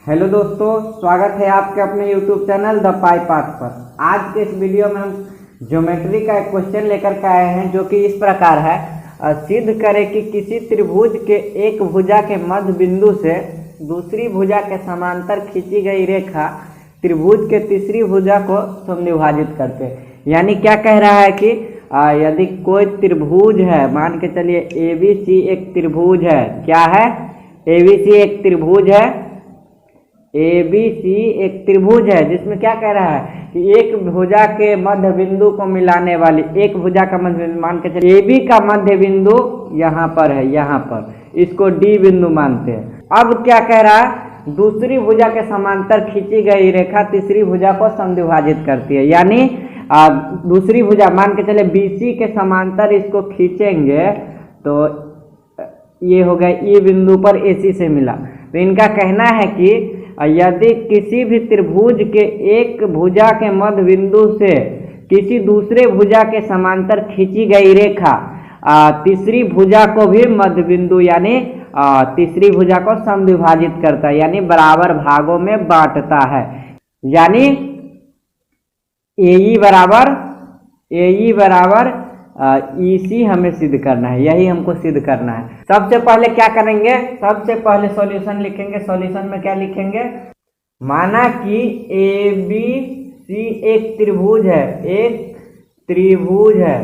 Hello दोस्तों, स्वागत है आपके अपने YouTube channel the pi path पर। आज के इस वीडियो में हम ज्योमेट्री का एक क्वेश्चन लेकर के आए हैं जो कि इस प्रकार है। सिद्ध करें कि किसी त्रिभुज के एक भुजा के मध्य बिंदु से दूसरी भुजा के समांतर खींची गई रेखा त्रिभुज के तीसरी भुजा को समद्विभाजित करते हैं। यानी क्या कह रहा है कि यदि कोई त्रिभुज है, मान के चलिए ABC एक त्रिभुज है। क्या है? ABC एक त्रिभुज है। ABC एक त्रिभुज है जिसमें क्या कह रहा है कि एक भुजा के मध्य बिंदु को मिलाने वाली एक भुजा का मध्य बिंदु, मान के चलिए AB का मध्य बिंदु यहाँ पर है, यहाँ पर इसको D बिंदु मानते हैं। अब क्या कह रहा है, दूसरी भुजा के समांतर खींची गई रेखा तीसरी भुजा को समद्विभाजित करती है। यानी दूसरी भुजा मान के चले BC के समांतर इसको खींचेंगे तो ये हो गया E बिंदु पर AC से मिला। तो इनका कहना है कि यदि किसी भी त्रिभुज के एक भुजा के मध्य बिंदु से किसी दूसरे भुजा के समांतर खींची गई रेखा तीसरी भुजा को भी मध्य बिंदु यानी तीसरी भुजा को समद्विभाजित करता है, यानी बराबर भागों में बांटता है। यानी AE बराबर EC हमें सिद्ध करना है, यही हमको सिद्ध करना है। सबसे पहले क्या करेंगे, सबसे पहले सॉल्यूशन लिखेंगे। सॉल्यूशन में क्या लिखेंगे, माना कि ABC एक त्रिभुज है, एक त्रिभुज है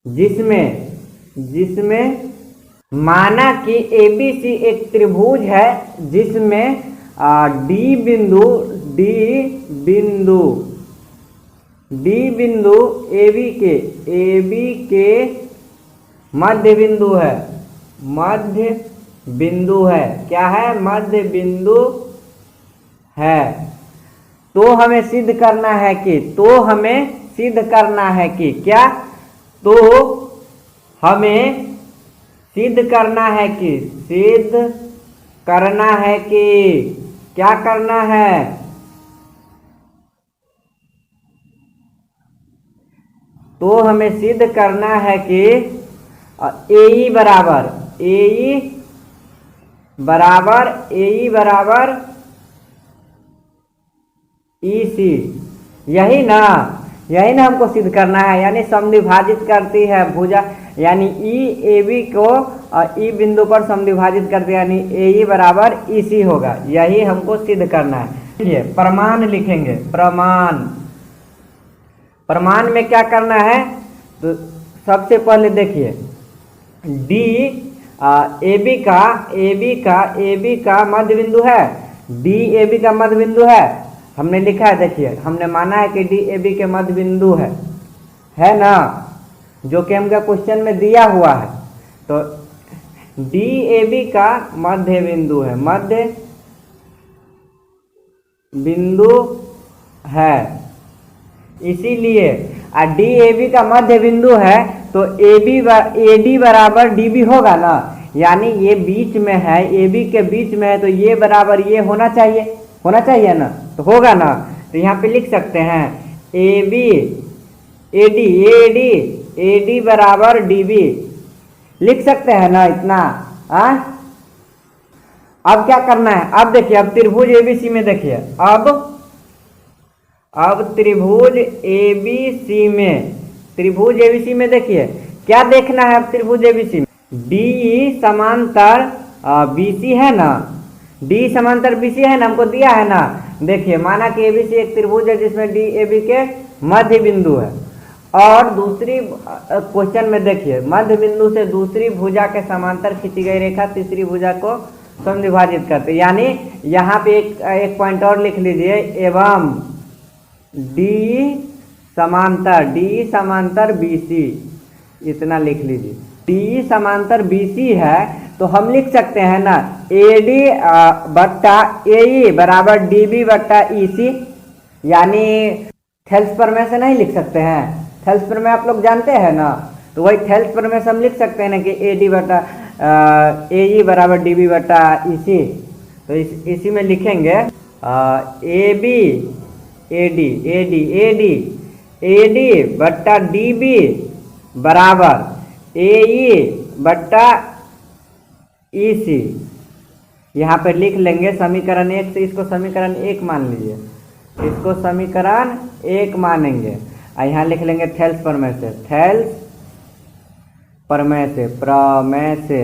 जिसमें माना कि ABC एक त्रिभुज है जिसमें D बिंदु AB के मध्य बिंदु है। क्या है? मध्य बिंदु है। तो हमें सिद्ध करना है कि क्या, तो हमें सिद्ध करना है कि क्या करना है, तो हमें सिद्ध करना है कि AE बराबर EC, यही ना हमको सिद्ध करना है। यानी समद्विभाजित करती है भुजा, यानी AB को E बिंदु पर समद्विभाजित करती है, यानी AE बराबर EC होगा। यही हमको सिद्ध करना है। प्रमाण लिखेंगे। प्रमाण में क्या करना है, तो सबसे पहले देखिए AB का मध्य बिंदु है, DAB का मध्य बिंदु है। हमने लिखा है, देखिए हमने माना है कि DAB के मध्य बिंदु है ना, जो कि हमका क्वेश्चन में दिया हुआ है। तो DAB का मध्य बिंदु है, इसीलिए DAB का मध्य बिंदु है तो AD बराबर DB होगा ना। यानी ये बीच में है, AB के बीच में है, तो ये बराबर ये होना चाहिए ना, तो होगा ना। तो यहाँ पे लिख सकते हैं AD बराबर DB, लिख सकते हैं ना इतना। अब क्या करना है, अब देखिए, अब त्रिभुज ABC में देखिए, अब त्रिभुज ABC में देखिए क्या देखना है। अब त्रिभुज ABC में DE समांतर BC है ना, D समांतर BC है ना, हमको दिया है ना। देखिए माना कि ABC एक त्रिभुज है जिसमें DAB के मध्य बिंदु है, और दूसरी क्वेश्चन में देखिए मध्य बिंदु से दूसरी भुजा के समांतर खींची गई रेखा तीसरी भुजा को समद्विभाजित करते। यानी यहाँ पे एक पॉइंट और लिख लीजिए, एवं D समांतर BC, इतना लिख लीजिए। D समांतर BC है तो हम लिख सकते हैं ना AD बट्टा AE बराबर DB बट्टा EC। यानी थेल्स प्रमेय से नहीं लिख सकते हैं, थेल्स प्रमेय आप लोग जानते हैं ना, तो वही थेल्स प्रमेय से हम लिख सकते हैं ना कि AD बट्टा AE बराबर DB बट्टा EC। तो इसी में लिखेंगे AD बट्टा DB बराबर AE बट्टा ई सी यहाँ पे लिख लेंगे समीकरण 1 से। इसको समीकरण 1 मान लीजिए, इसको समीकरण 1 मानेंगे और यहाँ लिख लेंगे थेल्स प्रमेय से, थेल्स प्रमेय से, प्रमेय से,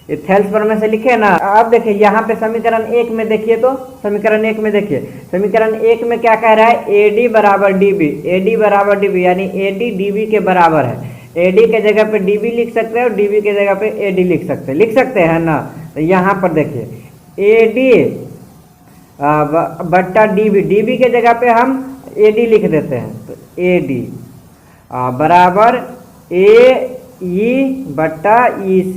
ये थेल्स प्रमेय से लिखे ना। अब देखिए यहाँ पे समीकरण 1 में देखिए, तो समीकरण 1 में देखिए, समीकरण 1 में क्या कह रहा है, AD बराबर DB, AD बराबर DB यानी AD DB के बराबर है। AD के जगह पे DB लिख सकते हैं और DB के जगह पे AD लिख सकते हैं ना। तो यहाँ पर देखिए AD बट्टा DB, DB के जगह पे हम AD लिख देते हैं, तो AD बराबर AE बट्टा EC,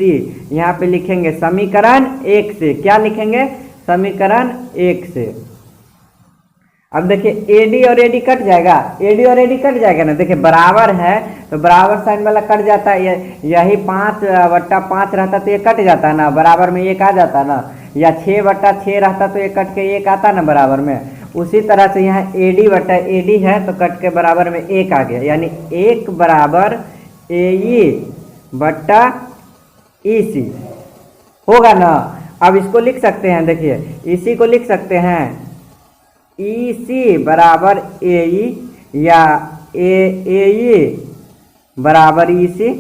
यहाँ पे लिखेंगे समीकरण 1 से। क्या लिखेंगे, समीकरण 1 से। अब देखिए AD और AD कट जाएगा, AD और AD कट जाएगा ना। देखिए बराबर है तो बराबर साइन वाला कट जाता है, यही 5/5 रहता तो ये कट जाता है ना, बराबर में 1 आ जाता ना, या 6/6 रहता तो ये कट के 1 आता ना बराबर में। उसी तरह से यहाँ AD बट्टा AD है तो कट के बराबर में 1 आ गया, यानी 1 बराबर AE बट्टा EC होगा ना। अब इसको लिख सकते हैं, देखिए EC को लिख सकते हैं EC बराबर AE या AE बराबर EC।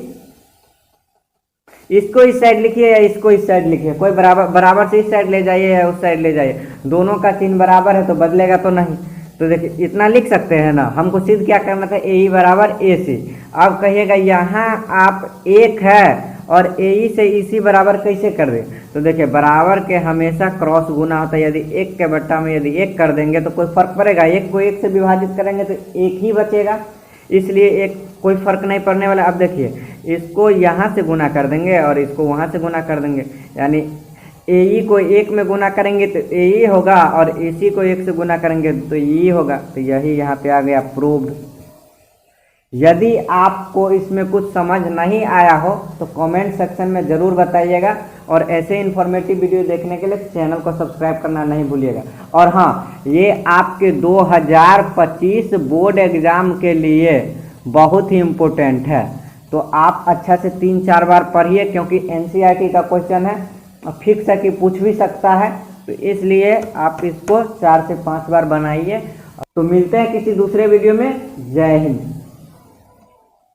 इसको इस साइड लिखिए या इसको इस साइड लिखिए, कोई बराबर से इस साइड ले जाइए या उस साइड ले जाइए, दोनों का चिन्ह बराबर है तो बदलेगा तो नहीं। तो देखिए इतना लिख सकते हैं ना। हमको सिद्ध क्या करना था, AE बराबर AC। अब कहिएगा यहाँ आप 1 है और AE से EC बराबर कैसे कर दें, तो देखिए बराबर के हमेशा क्रॉस गुना होता है। यदि 1 के बट्टा में यदि 1 कर देंगे तो कोई फर्क पड़ेगा, 1 को 1 से विभाजित करेंगे तो 1 ही बचेगा, इसलिए एक कोई फर्क नहीं पड़ने वाला। अब देखिए इसको यहाँ से गुना कर देंगे और इसको वहाँ से गुना कर देंगे, यानी AE को 1 में गुना करेंगे तो AE होगा और AC को 1 से गुना करेंगे तो E होगा। तो यही यहाँ पे आ गया प्रूव्ड। यदि आपको इसमें कुछ समझ नहीं आया हो तो कमेंट सेक्शन में ज़रूर बताइएगा, और ऐसे इन्फॉर्मेटिव वीडियो देखने के लिए चैनल को सब्सक्राइब करना नहीं भूलिएगा। और हाँ, ये आपके 2025 बोर्ड एग्ज़ाम के लिए बहुत ही इम्पोर्टेंट है, तो आप अच्छा से 3-4 बार पढ़िए, क्योंकि NCERT का क्वेश्चन है, फिक्स है कि पूछ भी सकता है, तो इसलिए आप इसको 4 से 5 बार बनाइए। तो मिलते हैं किसी दूसरे वीडियो में। जय हिंद।